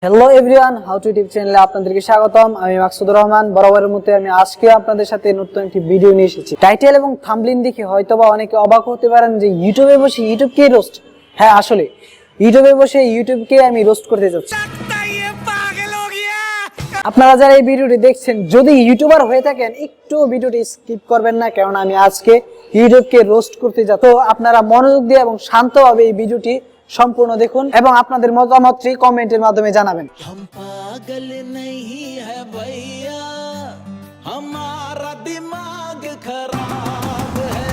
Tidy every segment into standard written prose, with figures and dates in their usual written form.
Hello everyone, how to YouTube চ্যানেলে আপনাদেরকে স্বাগতম। আমি মাকসুদ রহমান। বরাবরের মতো আমি আজকে আপনাদের সাথে নতুন একটি ভিডিও নিয়ে এসেছি। টাইটেল এবং থাম্বনেইল দেখে হয়তোবা অনেকে অবাক হতে পারেন যে ইউটিউবে বসে ইউটিউবকে রোস্ট। হ্যাঁ, আসলে ইউটিউবে বসে ইউটিউবকে আমি রোস্ট করতে যাচ্ছি। আপনারা যারা এই ভিডিওটি দেখছেন, যদি ইউটিউবার হয়ে থাকেন একটু ভিডিওটি স্কিপ করবেন না, কারণ আমি আজকে ইউটিউবকে রোস্ট করতে যাচ্ছি। তো আপনারা মনোযোগ দিয়ে এবং শান্তভাবে এই ভিডিওটি সম্পূর্ণ দেখুন এবং আপনাদের মতামতটি কমেন্টের মাধ্যমে জানাবেন। हम पागल नहीं है भैया, हमारा दिमाग खराब है।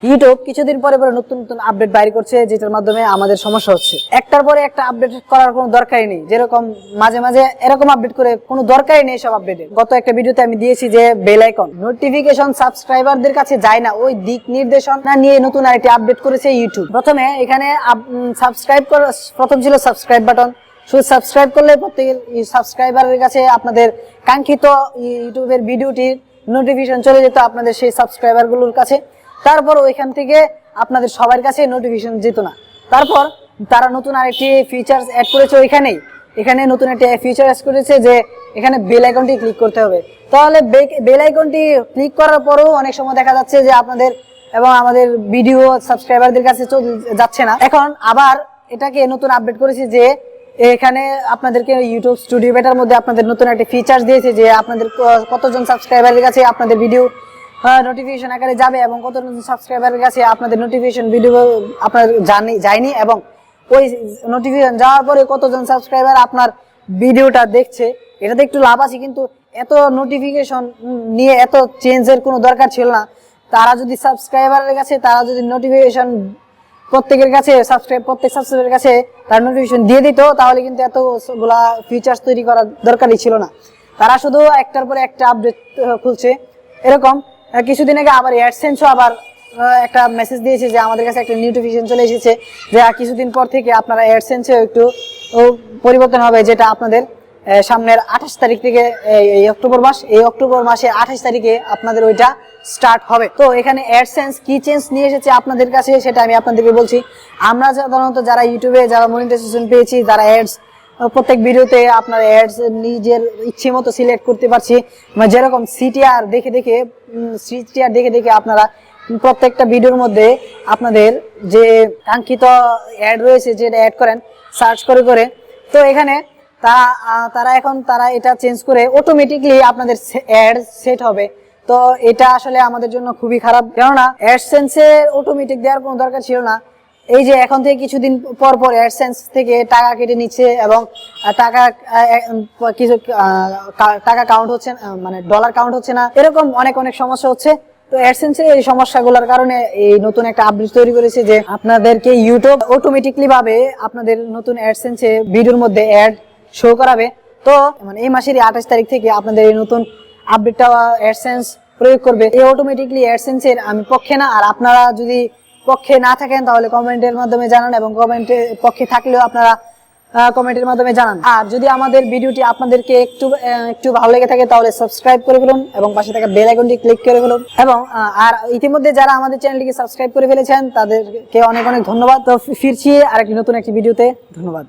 ইউটিউব কিছুদিন পরে পরে নতুন নতুন আপডেট বাইর করছে, যেটার মাধ্যমে আমাদের সমস্যা হচ্ছে। একটার পরে একটা আপডেট করার কোনো দরকারই নেই। যেরকম মাঝে মাঝে এরকম আপডেট করে কোনো দরকারই নেই সব আপডেটের। গত একটা ভিডিওতে আমি দিয়েছি যে বেল আইকন নোটিফিকেশন সাবস্ক্রাইবারদের কাছে যায় না, ওই দিক নির্দেশনা নিয়ে নতুন আরেকটি আপডেট করেছে ইউটিউব। প্রথমে এখানে সাবস্ক্রাইব করা, প্রথম ছিল সাবস্ক্রাইব বাটন। শুধু সাবস্ক্রাইব করলে প্রত্যেকের সাবস্ক্রাইবারের কাছে আপনাদের কাঙ্ক্ষিত ইউটিউবের ভিডিওটির নোটিফিকেশন চলে যেত আপনাদের সেই সাবস্ক্রাইবার গুলোর কাছে। তারপর ওইখান থেকে আপনাদের সবার কাছে নোটিফিকেশন যেত না। তারপর তারা নতুন আরেকটি ফিচার্স অ্যাড করেছে এখানে নতুন একটা ফিচার অ্যাড করেছে যে এখানে বেল আইকনটি ক্লিক করতে হবে। তাহলে বেল আইকনটি ক্লিক করার পরেও অনেক সময় দেখা যাচ্ছে যে আপনাদের এবং আমাদের ভিডিও সাবস্ক্রাইবারদের কাছে যাচ্ছে না। এখন আবার এটাকে নতুন আপডেট করেছে যে এখানে আপনাদেরকে ইউটিউব স্টুডিও বেটার মধ্যে আপনাদের নতুন একটা ফিচার্স দিয়েছে যে আপনাদের কতজন সাবস্ক্রাইবারের কাছে আপনাদের ভিডিও নোটিফিকেশন আকারে যাবে এবং কতজন সাবস্ক্রাইবারের কাছে আপনাদের নোটিফিকেশন ভিডিও আপনার যায়নি এবং ওই নোটিফিকেশন যাওয়ার পরে কতজন সাবস্ক্রাইবার আপনার ভিডিওটা দেখছে। এটাতে একটু লাভ আছে, কিন্তু এত নোটিফিকেশন নিয়ে এত চেঞ্জের কোনো দরকার ছিল না। তারা যদি সাবস্ক্রাইবারের কাছে তারা যদি নোটিফিকেশন প্রত্যেকের কাছে প্রত্যেক সাবস্ক্রাইবারের কাছে তার নোটিফিকেশন দিয়ে দিত, তাহলে কিন্তু এতগুলা ফিচার্স তৈরি করার দরকারই ছিল না। তারা শুধু একটার পরে একটা আপডেট খুলছে। এরকম কিছুদিন আগে আবার অ্যাডসেন্সও আবার একটা মেসেজ দিয়েছে যে আমাদের কাছে একটা নোটিফিকেশন চলে এসেছে যে কিছুদিন পর থেকে আপনারা অ্যাডসেন্সেও একটু পরিবর্তন হবে, যেটা আপনাদের সামনের 28 তারিখ থেকে এই অক্টোবর মাসে 28 তারিখে আপনাদের ওইটা স্টার্ট হবে। তো এখানে অ্যাডসেন্স কি চেঞ্জ নিয়ে এসেছে আপনাদের কাছে সেটা আমি আপনাদেরকে বলছি। আমরা সাধারণত যারা ইউটিউবে যারা মনিটাইজেশন পেয়েছি, যারা অ্যাডস প্রত্যেক ভিডিওতে আপনার অ্যাডস নিজের ইচ্ছে মতো সিলেক্ট করতে পারছি। যেরকম সিটিআর দেখে দেখে আপনারা প্রত্যেকটা ভিডিওর মধ্যে আপনাদের যে কাঙ্ক্ষিত অ্যাড রয়েছে যেটা অ্যাড করেন সার্চ করে। তো এখানে তারা এটা চেঞ্জ করে অটোমেটিকলি আপনাদের অ্যাড সেট হবে। তো এটা আসলে আমাদের জন্য খুবই খারাপ, কেননা অ্যাডসেন্সে অটোমেটিক দেওয়ার কোনো দরকার ছিল না। এই যে এখন থেকে কিছুদিন পর অ্যাডসেন্স থেকে টাকা কেটে নিচ্ছে এবং টাকা কাউন্ট হচ্ছে, মানে ডলার কাউন্ট হচ্ছে না, এরকম অনেক সমস্যা হচ্ছে। তো অ্যাডসেন্সের এই সমস্যাগুলোর কারণে এই নতুন একটা আপডেট তৈরি করেছে যে আপনাদেরকে ইউটিউব অটোমেটিকলি ভাবে আপনাদের নতুন অ্যাডসেন্সে ভিডিওর মধ্যে অ্যাড শো করাবে। তো মানে এই মাসের 28 তারিখ থেকে আপনাদের এই নতুন আপডেটটা অ্যাডসেন্স প্রয়োগ করবে। এই অটোমেটিকলি অ্যাডসেন্সের আমি পক্ষে না। আর আপনারা যদি পক্ষে না থাকেন তাহলে কমেন্টের মাধ্যমে জানান, এবং কমেন্টের পক্ষে থাকলেও আপনারা কমেন্টের মাধ্যমে জানান। আর যদি আমাদের ভিডিওটি আপনাদেরকে একটু ভালো লেগে থাকে তাহলে সাবস্ক্রাইব করে ফেলুন এবং পাশে থাকা বেল আইকনটি ক্লিক করে ফেলুন। এবং আর ইতিমধ্যে যারা আমাদের চ্যানেলটিকে সাবস্ক্রাইব করে ফেলেছেন তাদেরকে অনেক ধন্যবাদ। তো ফিরছি আরেকটি নতুন একটি ভিডিওতে। ধন্যবাদ।